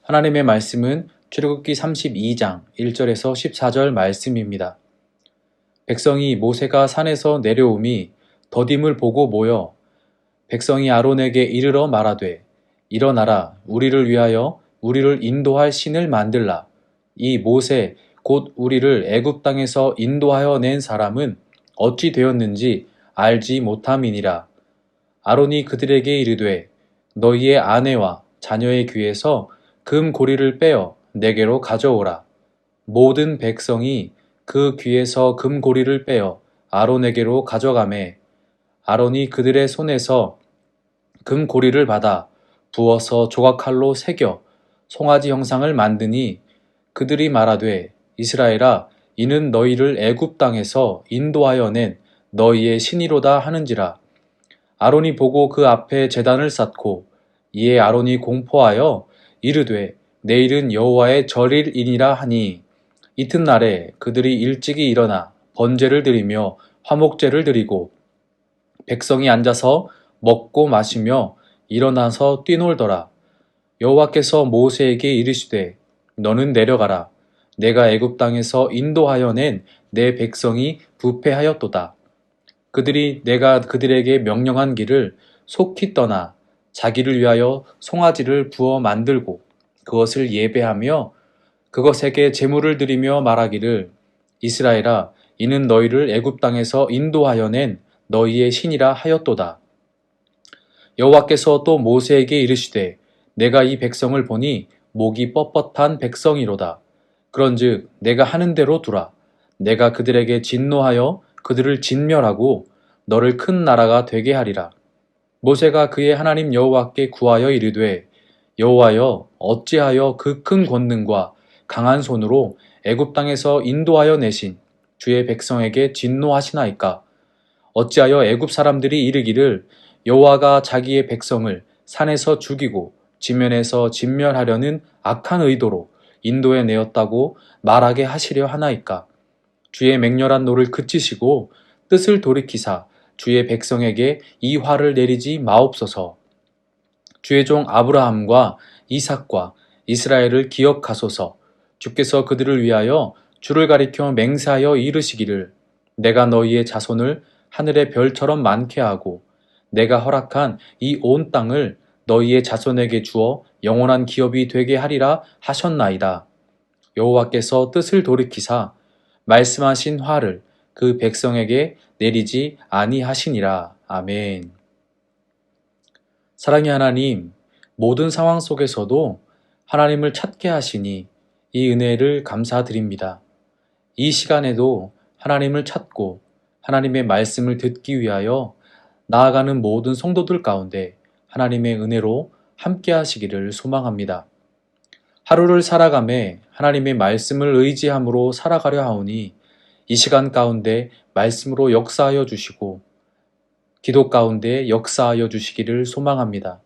하나님의 말씀은 출애굽기 32장 1절에서 14절 말씀입니다. 백성이 모세가 산에서 내려오미 더딤을 보고 모여 백성이 아론에게 이르러 말하되 일어나라 우리를 위하여 우리를 인도할 신을 만들라. 이 모세 곧 우리를 애굽 땅에서 인도하여 낸 사람은 어찌 되었는지 알지 못함이니라. 아론이 그들에게 이르되 너희의 아내와 자녀의 귀에서 금 고리를 빼어 내게로 가져오라. 모든 백성이 그 귀에서 금 고리를 빼어 아론에게로 가져가매 아론이 그들의 손에서 금 고리를 받아 부어서 조각칼로 새겨 송아지 형상을 만드니 그들이 말하되 이스라엘아 이는 너희를 애굽 땅에서 인도하여 낸 너희의 신이로다 하는지라. 아론이 보고 그 앞에 제단을 쌓고 이에 아론이 공포하여 이르되 내일은 여호와의 절일이니라 하니 이튿날에 그들이 일찍이 일어나 번제를 드리며 화목제를 드리고 백성이 앉아서 먹고 마시며 일어나서 뛰놀더라. 여호와께서 모세에게 이르시되 너는 내려가라. 내가 애굽 땅에서 인도하여 낸 내 백성이 부패하였도다. 그들이 내가 그들에게 명령한 길을 속히 떠나 자기를 위하여 송아지를 부어 만들고 그것을 예배하며 그것에게 제물을 드리며 말하기를 이스라엘아 이는 너희를 애굽 땅에서 인도하여 낸 너희의 신이라 하였도다. 여호와께서 또 모세에게 이르시되 내가 이 백성을 보니 목이 뻣뻣한 백성이로다. 그런즉 내가 하는 대로 두라. 내가 그들에게 진노하여 그들을 진멸하고 너를 큰 나라가 되게 하리라. 모세가 그의 하나님 여호와께 구하여 이르되 여호와여 어찌하여 그 큰 권능과 강한 손으로 애굽 땅에서 인도하여 내신 주의 백성에게 진노하시나이까. 어찌하여 애굽 사람들이 이르기를 여호와가 자기의 백성을 산에서 죽이고 지면에서 진멸하려는 악한 의도로 인도해 내었다고 말하게 하시려 하나이까. 주의 맹렬한 노를 그치시고 뜻을 돌이키사 주의 백성에게 이 화를 내리지 마옵소서. 주의 종 아브라함과 이삭과 이스라엘을 기억하소서. 주께서 그들을 위하여 주를 가리켜 맹세하여 이르시기를 내가 너희의 자손을 하늘의 별처럼 많게 하고 내가 허락한 이 온 땅을 너희의 자손에게 주어 영원한 기업이 되게 하리라 하셨나이다. 여호와께서 뜻을 돌이키사 말씀하신 화를 그 백성에게 내리지 아니하시니라. 아멘. 사랑의 하나님, 모든 상황 속에서도 하나님을 찾게 하시니 이 은혜를 감사드립니다. 이 시간에도 하나님을 찾고 하나님의 말씀을 듣기 위하여 나아가는 모든 성도들 가운데 하나님의 은혜로 함께 하시기를 소망합니다. 하루를 살아가매 하나님의 말씀을 의지함으로 살아가려 하오니 이 시간 가운데 말씀으로 역사하여 주시고 기도 가운데 역사하여 주시기를 소망합니다.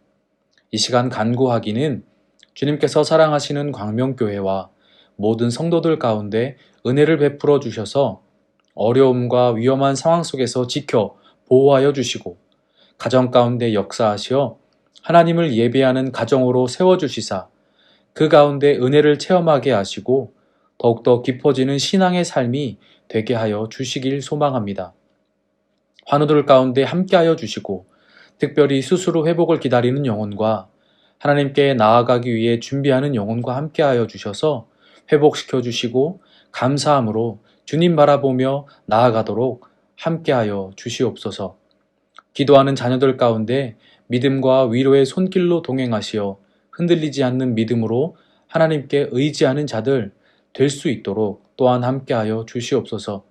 이 시간 간구하기는 주님께서 사랑하시는 광명교회와 모든 성도들 가운데 은혜를 베풀어 주셔서 어려움과 위험한 상황 속에서 지켜 보호하여 주시고 가정 가운데 역사하시어 하나님을 예배하는 가정으로 세워주시사 그 가운데 은혜를 체험하게 하시고 더욱더 깊어지는 신앙의 삶이 되게 하여 주시길 소망합니다. 환우들 가운데 함께하여 주시고 특별히 수술 후 회복을 기다리는 영혼과 하나님께 나아가기 위해 준비하는 영혼과 함께하여 주셔서 회복시켜 주시고 감사함으로 주님 바라보며 나아가도록 함께하여 주시옵소서. 기도하는 자녀들 가운데 믿음과 위로의 손길로 동행하시어 흔들리지 않는 믿음으로 하나님께 의지하는 자들 될 수 있도록 또한 함께하여 주시옵소서.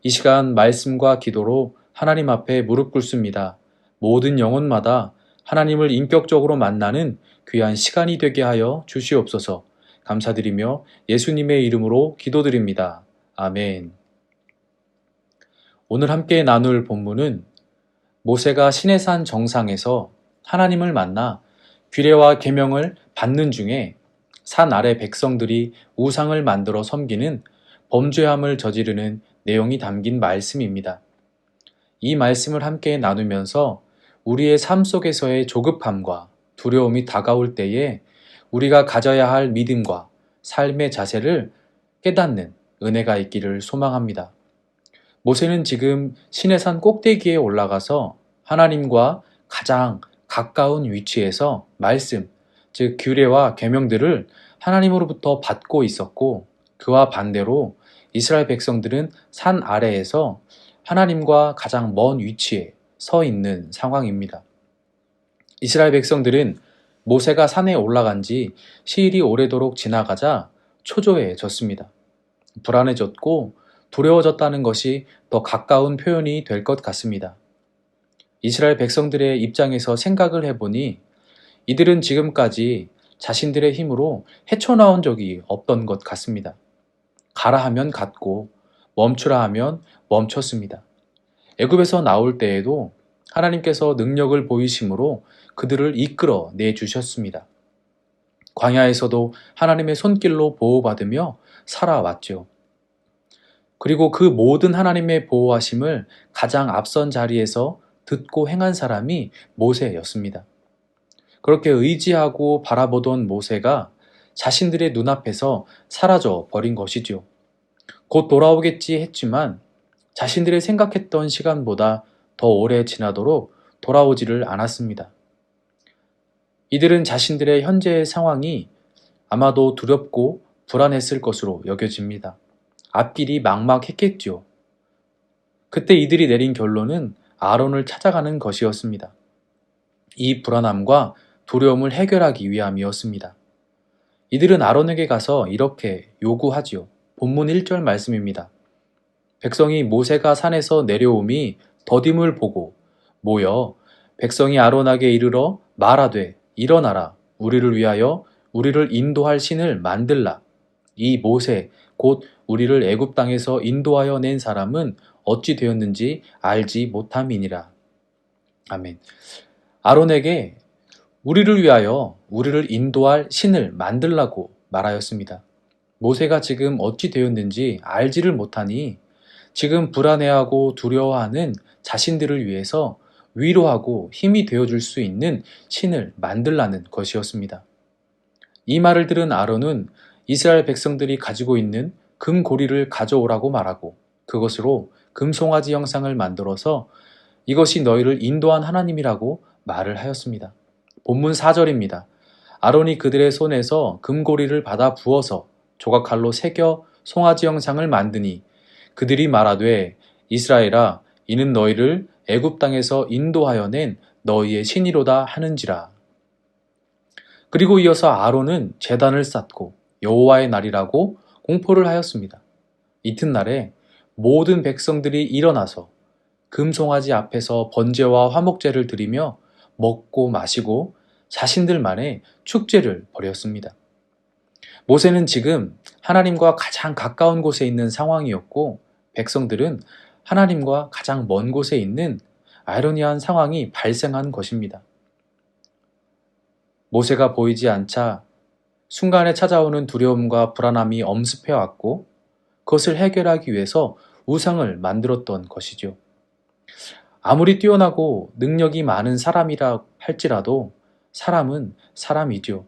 이 시간 말씀과 기도로 하나님 앞에 무릎 꿇습니다. 모든 영혼마다 하나님을 인격적으로 만나는 귀한 시간이 되게 하여 주시옵소서. 감사드리며 예수님의 이름으로 기도드립니다. 아멘. 오늘 함께 나눌 본문은 모세가 시내산 정상에서 하나님을 만나 규례와 계명을 받는 중에 산 아래 백성들이 우상을 만들어 섬기는 범죄함을 저지르는 내용이 담긴 말씀입니다. 이 말씀을 함께 나누면서 우리의 삶 속에서의 조급함과 두려움이 다가올 때에 우리가 가져야 할 믿음과 삶의 자세를 깨닫는 은혜가 있기를 소망합니다. 모세는 지금 시내산 꼭대기에 올라가서 하나님과 가장 가까운 위치에서 말씀, 즉 규례와 계명들을 하나님으로부터 받고 있었고, 그와 반대로 이스라엘 백성들은 산 아래에서 하나님과 가장 먼 위치에 서 있는 상황입니다. 이스라엘 백성들은 모세가 산에 올라간 지 시일이 오래도록 지나가자 초조해졌습니다. 불안해졌고 두려워졌다는 것이 더 가까운 표현이 될 것 같습니다. 이스라엘 백성들의 입장에서 생각을 해보니 이들은 지금까지 자신들의 힘으로 헤쳐나온 적이 없던 것 같습니다. 가라 하면 갔고 멈추라 하면 멈췄습니다. 애굽에서 나올 때에도 하나님께서 능력을 보이심으로 그들을 이끌어 내주셨습니다. 광야에서도 하나님의 손길로 보호받으며 살아왔죠. 그리고 그 모든 하나님의 보호하심을 가장 앞선 자리에서 듣고 행한 사람이 모세였습니다. 그렇게 의지하고 바라보던 모세가 자신들의 눈앞에서 사라져 버린 것이죠. 곧 돌아오겠지 했지만 자신들이 생각했던 시간보다 더 오래 지나도록 돌아오지를 않았습니다. 이들은 자신들의 현재의 상황이 아마도 두렵고 불안했을 것으로 여겨집니다. 앞길이 막막했겠죠. 그때 이들이 내린 결론은 아론을 찾아가는 것이었습니다. 이 불안함과 두려움을 해결하기 위함이었습니다. 이들은 아론에게 가서 이렇게 요구하지요. 본문 1절 말씀입니다. 백성이 모세가 산에서 내려옴이 더딤을 보고 모여 백성이 아론에게 이르러 말하되 일어나라 우리를 위하여 우리를 인도할 신을 만들라. 이 모세 곧 우리를 애굽 땅에서 인도하여 낸 사람은 어찌 되었는지 알지 못함이니라. 아멘. 아론에게 우리를 위하여 우리를 인도할 신을 만들라고 말하였습니다. 모세가 지금 어찌 되었는지 알지를 못하니 지금 불안해하고 두려워하는 자신들을 위해서 위로하고 힘이 되어줄 수 있는 신을 만들라는 것이었습니다. 이 말을 들은 아론은 이스라엘 백성들이 가지고 있는 금고리를 가져오라고 말하고 그것으로 금송아지 형상을 만들어서 이것이 너희를 인도한 하나님이라고 말을 하였습니다. 본문 4절입니다. 아론이 그들의 손에서 금고리를 받아 부어서 조각칼로 새겨 송아지 형상을 만드니 그들이 말하되 이스라엘아 이는 너희를 애굽 땅에서 인도하여 낸 너희의 신이로다 하는지라. 그리고 이어서 아론은 제단을 쌓고 여호와의 날이라고 공포를 하였습니다. 이튿날에 모든 백성들이 일어나서 금송아지 앞에서 번제와 화목제를 드리며 먹고 마시고 자신들만의 축제를 벌였습니다. 모세는 지금 하나님과 가장 가까운 곳에 있는 상황이었고 백성들은 하나님과 가장 먼 곳에 있는 아이러니한 상황이 발생한 것입니다. 모세가 보이지 않자 순간에 찾아오는 두려움과 불안함이 엄습해왔고 그것을 해결하기 위해서 우상을 만들었던 것이죠. 아무리 뛰어나고 능력이 많은 사람이라 할지라도 사람은 사람이죠.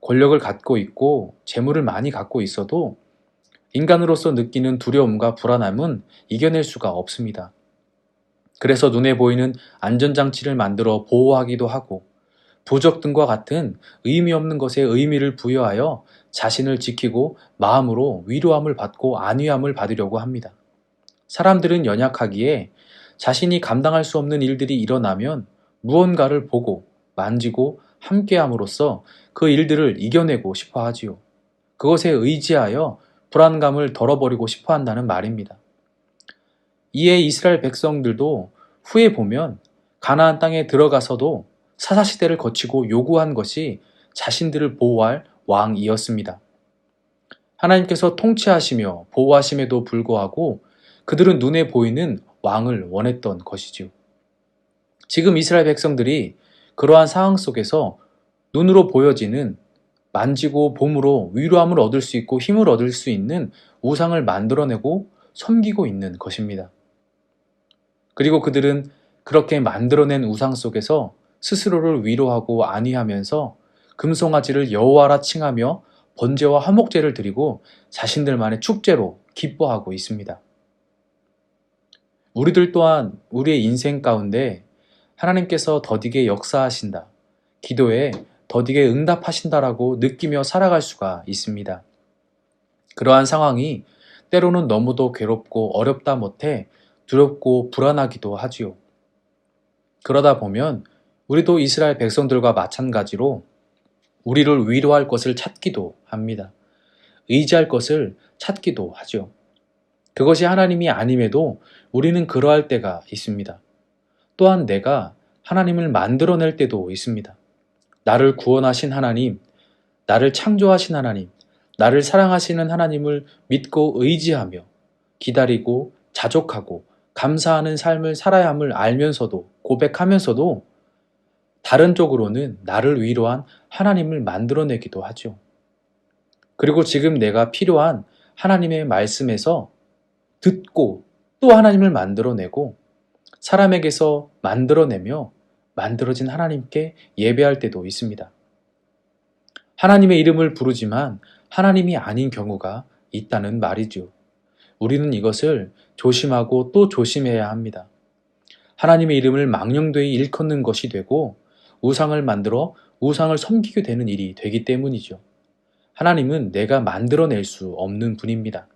권력을 갖고 있고 재물을 많이 갖고 있어도 인간으로서 느끼는 두려움과 불안함은 이겨낼 수가 없습니다. 그래서 눈에 보이는 안전장치를 만들어 보호하기도 하고 부적 등과 같은 의미 없는 것에 의미를 부여하여 자신을 지키고 마음으로 위로함을 받고 안위함을 받으려고 합니다. 사람들은 연약하기에 자신이 감당할 수 없는 일들이 일어나면 무언가를 보고 만지고 함께함으로써 그 일들을 이겨내고 싶어 하지요. 그것에 의지하여 불안감을 덜어버리고 싶어 한다는 말입니다. 이에 이스라엘 백성들도 후에 보면 가나안 땅에 들어가서도 사사시대를 거치고 요구한 것이 자신들을 보호할 왕이었습니다. 하나님께서 통치하시며 보호하심에도 불구하고 그들은 눈에 보이는 왕을 원했던 것이지요. 지금 이스라엘 백성들이 그러한 상황 속에서 눈으로 보여지는 만지고 봄으로 위로함을 얻을 수 있고 힘을 얻을 수 있는 우상을 만들어내고 섬기고 있는 것입니다. 그리고 그들은 그렇게 만들어낸 우상 속에서 스스로를 위로하고 안위하면서 금송아지를 여호와라 칭하며 번제와 화목제를 드리고 자신들만의 축제로 기뻐하고 있습니다. 우리들 또한 우리의 인생 가운데 하나님께서 더디게 역사하신다, 기도에 더디게 응답하신다라고 느끼며 살아갈 수가 있습니다. 그러한 상황이 때로는 너무도 괴롭고 어렵다 못해 두렵고 불안하기도 하지요. 그러다 보면 우리도 이스라엘 백성들과 마찬가지로 우리를 위로할 것을 찾기도 합니다. 의지할 것을 찾기도 하죠. 그것이 하나님이 아님에도 우리는 그러할 때가 있습니다. 또한 내가 하나님을 만들어낼 때도 있습니다. 나를 구원하신 하나님, 나를 창조하신 하나님, 나를 사랑하시는 하나님을 믿고 의지하며 기다리고 자족하고 감사하는 삶을 살아야 함을 알면서도 고백하면서도 다른 쪽으로는 나를 위로한 하나님을 만들어내기도 하죠. 그리고 지금 내가 필요한 하나님의 말씀에서 듣고 또 하나님을 만들어내고 사람에게서 만들어내며 만들어진 하나님께 예배할 때도 있습니다. 하나님의 이름을 부르지만 하나님이 아닌 경우가 있다는 말이죠. 우리는 이것을 조심하고 또 조심해야 합니다. 하나님의 이름을 망령되이 일컫는 것이 되고 우상을 만들어 우상을 섬기게 되는 일이 되기 때문이죠. 하나님은 내가 만들어낼 수 없는 분입니다.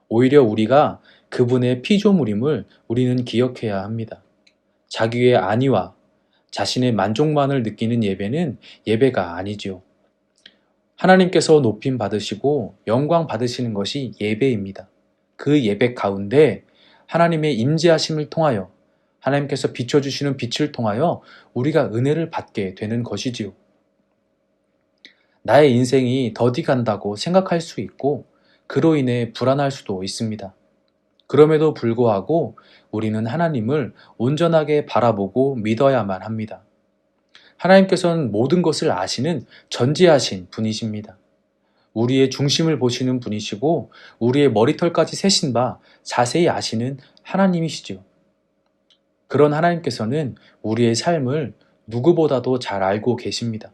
오히려 우리가 그분의 피조물임을 우리는 기억해야 합니다. 자기의 안위와 자신의 만족만을 느끼는 예배는 예배가 아니죠. 하나님께서 높임 받으시고 영광 받으시는 것이 예배입니다. 그 예배 가운데 하나님의 임재하심을 통하여 하나님께서 비춰주시는 빛을 통하여 우리가 은혜를 받게 되는 것이지요. 나의 인생이 더디 간다고 생각할 수 있고 그로 인해 불안할 수도 있습니다. 그럼에도 불구하고 우리는 하나님을 온전하게 바라보고 믿어야만 합니다. 하나님께서는 모든 것을 아시는 전지하신 분이십니다. 우리의 중심을 보시는 분이시고 우리의 머리털까지 세신 바 자세히 아시는 하나님이시죠. 그런 하나님께서는 우리의 삶을 누구보다도 잘 알고 계십니다.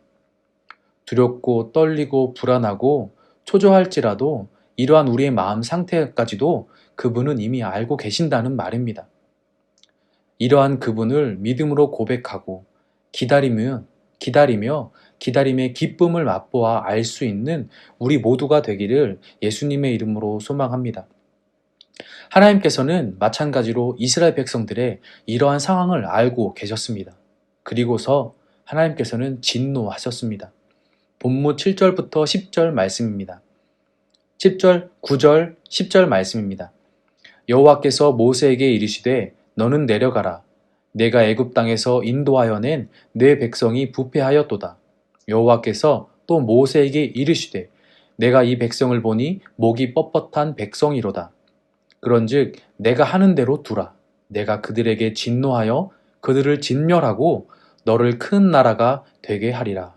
두렵고 떨리고 불안하고 초조할지라도 이러한 우리의 마음 상태까지도 그분은 이미 알고 계신다는 말입니다. 이러한 그분을 믿음으로 고백하고 기다리며 기다림의 기쁨을 맛보아 알 수 있는 우리 모두가 되기를 예수님의 이름으로 소망합니다. 하나님께서는 마찬가지로 이스라엘 백성들의 이러한 상황을 알고 계셨습니다. 그리고서 하나님께서는 진노하셨습니다. 본문 7절부터 10절 말씀입니다. 10절, 9절, 10절 말씀입니다. 여호와께서 모세에게 이르시되 너는 내려가라. 내가 애굽 땅에서 인도하여 낸 내 백성이 부패하였도다. 여호와께서 또 모세에게 이르시되 내가 이 백성을 보니 목이 뻣뻣한 백성이로다. 그런즉 내가 하는 대로 두라. 내가 그들에게 진노하여 그들을 진멸하고 너를 큰 나라가 되게 하리라.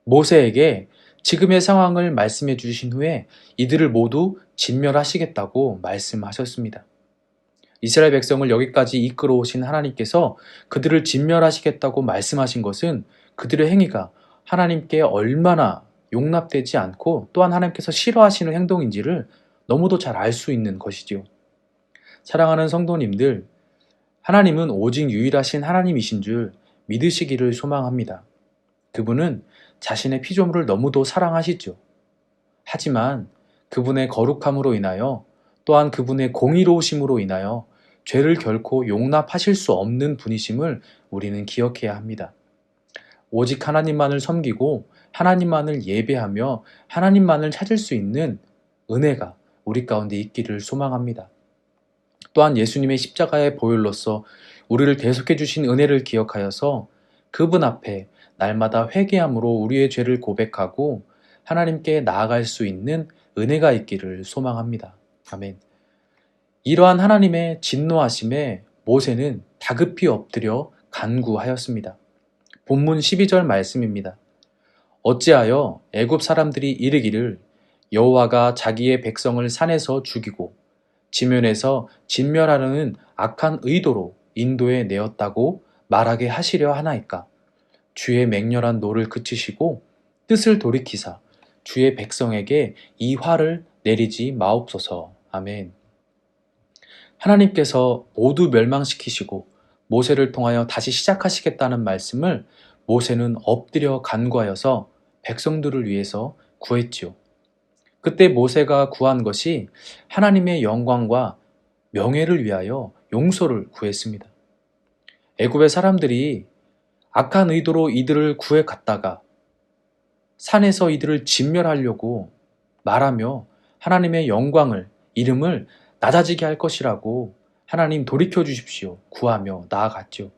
모세에게 지금의 상황을 말씀해 주신 후에 이들을 모두 진멸하시겠다고 말씀하셨습니다. 이스라엘 백성을 여기까지 이끌어 오신 하나님께서 그들을 진멸하시겠다고 말씀하신 것은 그들의 행위가 하나님께 얼마나 용납되지 않고 또한 하나님께서 싫어하시는 행동인지를 너무도 잘 알 수 있는 것이지요. 사랑하는 성도님들, 하나님은 오직 유일하신 하나님이신 줄 믿으시기를 소망합니다. 그분은 자신의 피조물을 너무도 사랑하시죠. 하지만 그분의 거룩함으로 인하여 또한 그분의 공의로우심으로 인하여 죄를 결코 용납하실 수 없는 분이심을 우리는 기억해야 합니다. 오직 하나님만을 섬기고 하나님만을 예배하며 하나님만을 찾을 수 있는 은혜가 우리 가운데 있기를 소망합니다. 또한 예수님의 십자가의 보혈로서 우리를 대속해 주신 은혜를 기억하여서 그분 앞에 날마다 회개함으로 우리의 죄를 고백하고 하나님께 나아갈 수 있는 은혜가 있기를 소망합니다. 아멘. 이러한 하나님의 진노하심에 모세는 다급히 엎드려 간구하였습니다. 본문 12절 말씀입니다. 어찌하여 애굽 사람들이 이르기를 여호와가 자기의 백성을 산에서 죽이고 지면에서 진멸하려는 악한 의도로 인도에 내었다고 말하게 하시려 하나이까? 주의 맹렬한 노를 그치시고 뜻을 돌이키사 주의 백성에게 이 화를 내리지 마옵소서. 아멘. 하나님께서 모두 멸망시키시고 모세를 통하여 다시 시작하시겠다는 말씀을 모세는 엎드려 간구하여서 백성들을 위해서 구했지요. 그때 모세가 구한 것이 하나님의 영광과 명예를 위하여 용서를 구했습니다. 애굽의 사람들이 악한 의도로 이들을 구해 갔다가 산에서 이들을 진멸하려고 말하며 하나님의 영광을, 이름을 낮아지게 할 것이라고 하나님 돌이켜 주십시오 구하며 나아갔죠.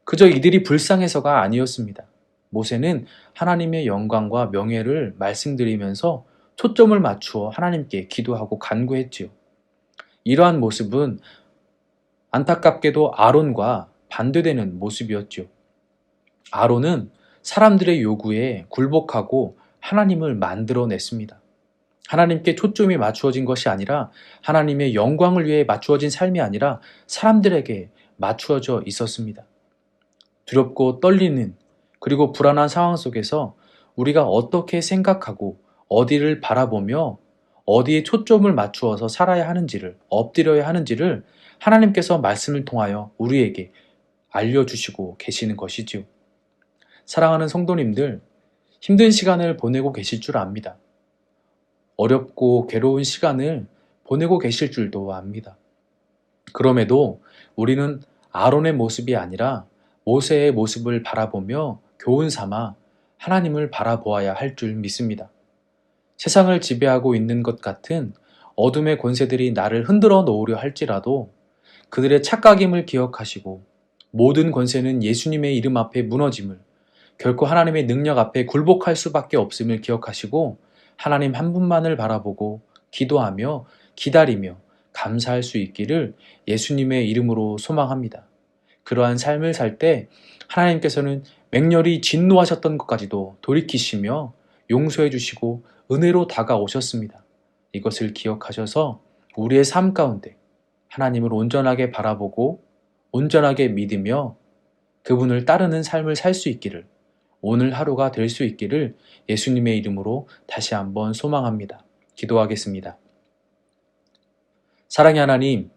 그저 이들이 불쌍해서가 아니었습니다. 모세는 하나님의 영광과 명예를 말씀드리면서 초점을 맞추어 하나님께 기도하고 간구했지요. 이러한 모습은 안타깝게도 아론과 반대되는 모습이었죠. 아론은 사람들의 요구에 굴복하고 하나님을 만들어냈습니다. 하나님께 초점이 맞추어진 것이 아니라 하나님의 영광을 위해 맞추어진 삶이 아니라 사람들에게 맞추어져 있었습니다. 두렵고 떨리는 그리고 불안한 상황 속에서 우리가 어떻게 생각하고 어디를 바라보며 어디에 초점을 맞추어서 살아야 하는지를, 엎드려야 하는지를 하나님께서 말씀을 통하여 우리에게 알려주시고 계시는 것이지요. 사랑하는 성도님들, 힘든 시간을 보내고 계실 줄 압니다. 어렵고 괴로운 시간을 보내고 계실 줄도 압니다. 그럼에도 우리는 아론의 모습이 아니라 모세의 모습을 바라보며 교훈 삼아 하나님을 바라보아야 할 줄 믿습니다. 세상을 지배하고 있는 것 같은 어둠의 권세들이 나를 흔들어 놓으려 할지라도 그들의 착각임을 기억하시고 모든 권세는 예수님의 이름 앞에 무너짐을, 결코 하나님의 능력 앞에 굴복할 수밖에 없음을 기억하시고 하나님 한 분만을 바라보고 기도하며 기다리며 감사할 수 있기를 예수님의 이름으로 소망합니다. 그러한 삶을 살 때 하나님께서는 맹렬히 진노하셨던 것까지도 돌이키시며 용서해 주시고 은혜로 다가오셨습니다. 이것을 기억하셔서 우리의 삶 가운데 하나님을 온전하게 바라보고 온전하게 믿으며 그분을 따르는 삶을 살 수 있기를, 오늘 하루가 될 수 있기를 예수님의 이름으로 다시 한번 소망합니다. 기도하겠습니다. 사랑의 하나님,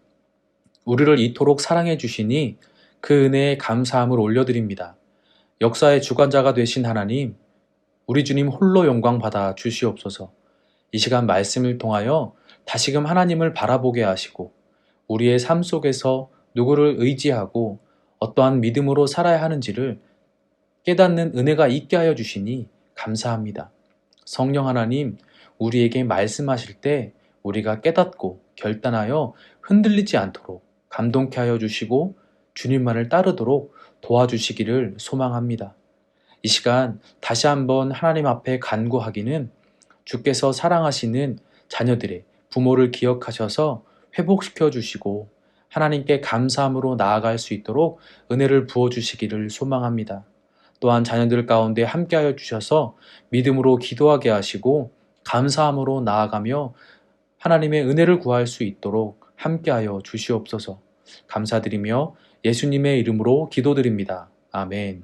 우리를 이토록 사랑해 주시니 그 은혜에 감사함을 올려드립니다. 역사의 주관자가 되신 하나님, 우리 주님 홀로 영광 받아 주시옵소서. 이 시간 말씀을 통하여 다시금 하나님을 바라보게 하시고 우리의 삶 속에서 누구를 의지하고 어떠한 믿음으로 살아야 하는지를 깨닫는 은혜가 있게 하여 주시니 감사합니다. 성령 하나님, 우리에게 말씀하실 때 우리가 깨닫고 결단하여 흔들리지 않도록 감동케 하여 주시고 주님만을 따르도록 도와주시기를 소망합니다. 이 시간 다시 한번 하나님 앞에 간구하기는 주께서 사랑하시는 자녀들의 부모를 기억하셔서 회복시켜 주시고 하나님께 감사함으로 나아갈 수 있도록 은혜를 부어주시기를 소망합니다. 또한 자녀들 가운데 함께하여 주셔서 믿음으로 기도하게 하시고 감사함으로 나아가며 하나님의 은혜를 구할 수 있도록 함께하여 주시옵소서. 감사드리며 예수님의 이름으로 기도드립니다. 아멘.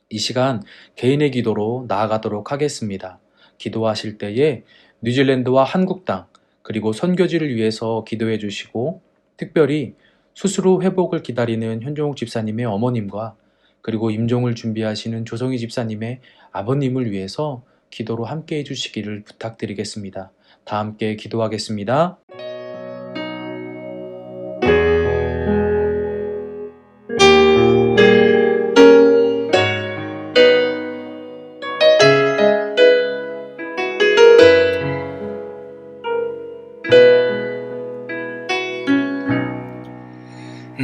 이 시간 개인의 기도로 나아가도록 하겠습니다. 기도하실 때에 뉴질랜드와 한국 땅 그리고 선교지를 위해서 기도해 주시고 특별히 수술 후 회복을 기다리는 현종욱 집사님의 어머님과 그리고 임종을 준비하시는 조성희 집사님의 아버님을 위해서 기도로 함께 해주시기를 부탁드리겠습니다. 다 함께 기도하겠습니다.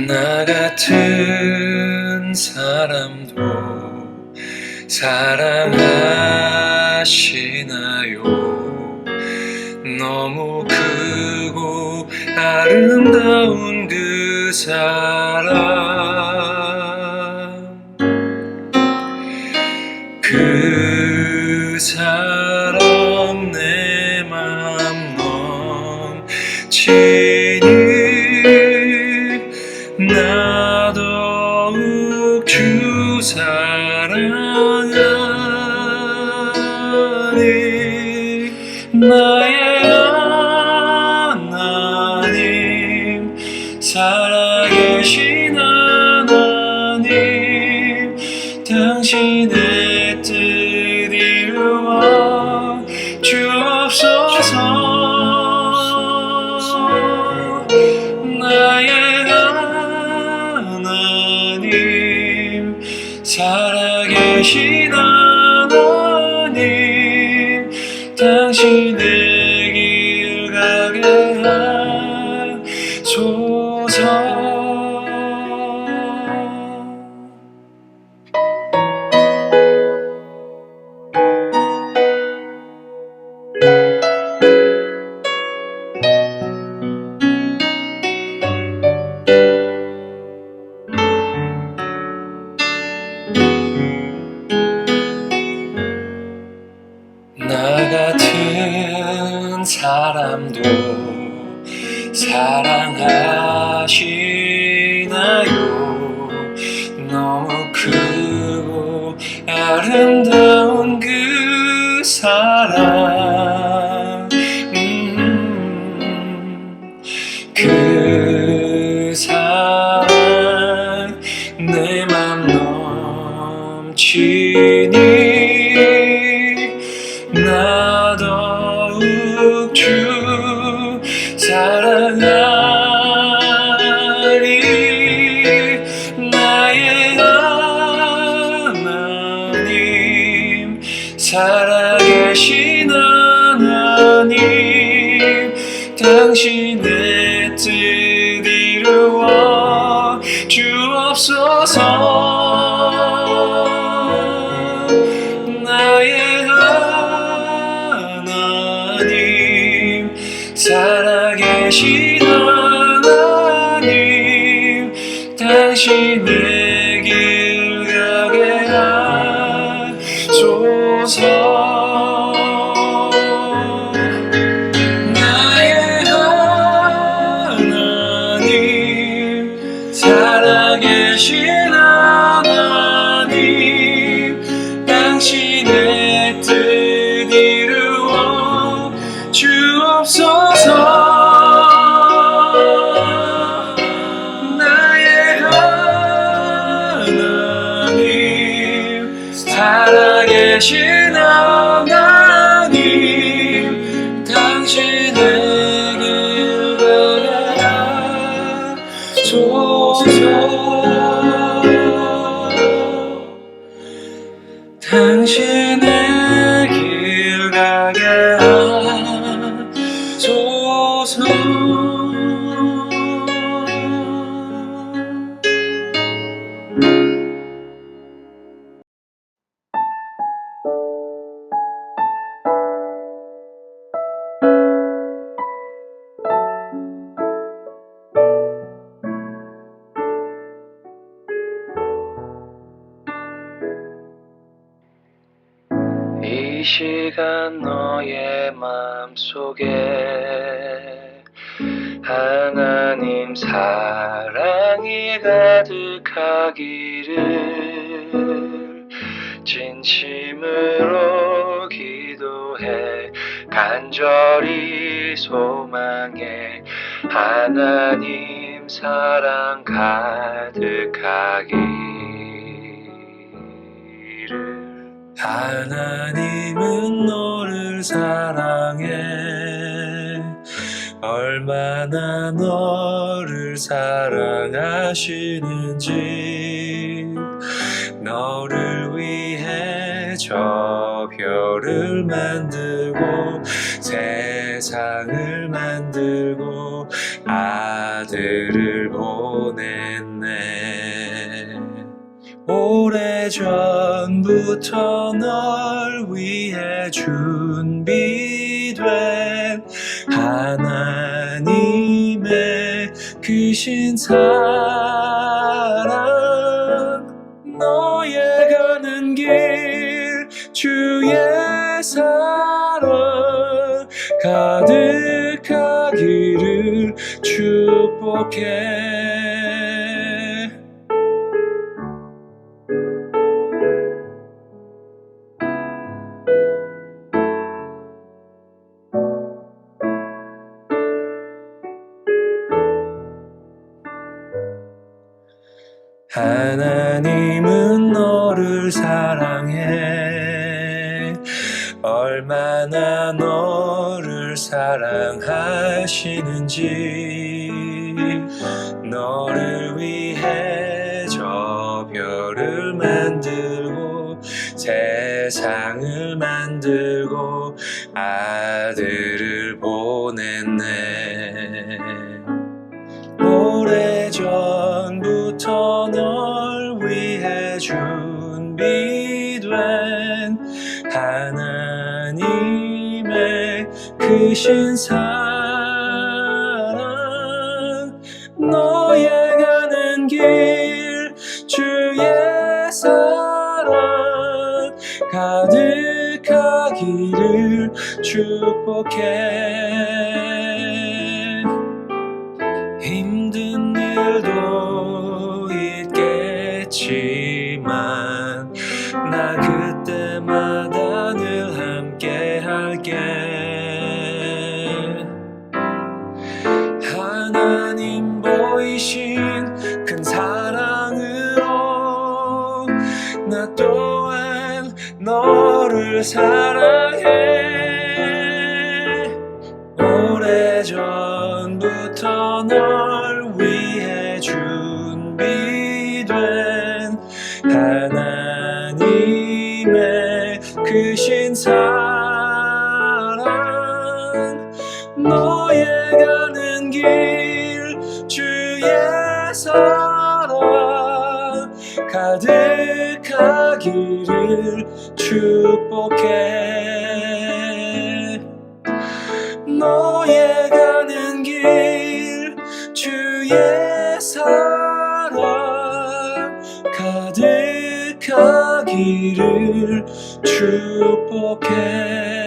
나 같은 사람도 사랑하시나요? 너무 크고 아름다운 그 사랑, 그 사랑 내 맘 넘치니 나 더욱 주 사랑 나의 하나님 살아계신 하나님 당신의 뜻 이루어 주옵소서 나의 하나님 살아계신 하나님 당신의 길 가게 하소서 나 같은 사람도 사랑하시나요? 너무 크고 아름다운 그 사랑 그 사랑 내 맘 넘치니 나 더욱 주 사랑하리 나의 하나님 살아계신 하나님 당신의 뜻 이루어 주옵소서 나의 하나님 살아계신 하나님 당신의 길 가게 하소서 나의 하나님 살아계신 하나님 당신의 뜻 이루어 주옵소서 나의 하나님 살아계신 하나님 당신의 길 가게 하소서 당신의 길 가게 하소서 이 시간 너의 마음속에 하나님 사랑이 가득하기를 진심으로 기도해 간절히 소망해 하나님 사랑 가득하기를 하나님은 너를 사랑해 얼마나 너를 사랑하시는지 너를 위해 저 별을 만들고 세상을 만들고 아들을 보냈네 오래전부터 널 위해 준비된 하나님의 크신 사랑 너의 가는 길 주의 사랑 가득하기를 축복해 하나님은 너를 사랑해. 얼마나 너를 사랑하시는지. 너를 위해 저 별을 만들고 세상을 만들고 아들을 보냈네. 오래전부터 널 위해 준비된 하나님의 크신 사랑. 너의 가는 길 주의 사랑 가득하기를 축복해. 힘든 일도 있겠지만 나 그때마다 늘 함께 할게. 하나님 보이신 큰 사랑으로 나 또한 너를 사랑해. 오래전부터 널 위해 준비된 하나님의 크신 사랑. 너의 가는 길 주의 사랑 가득하기를 축복해. 너의 가는 길 주의 사랑 가득하기를 축복해.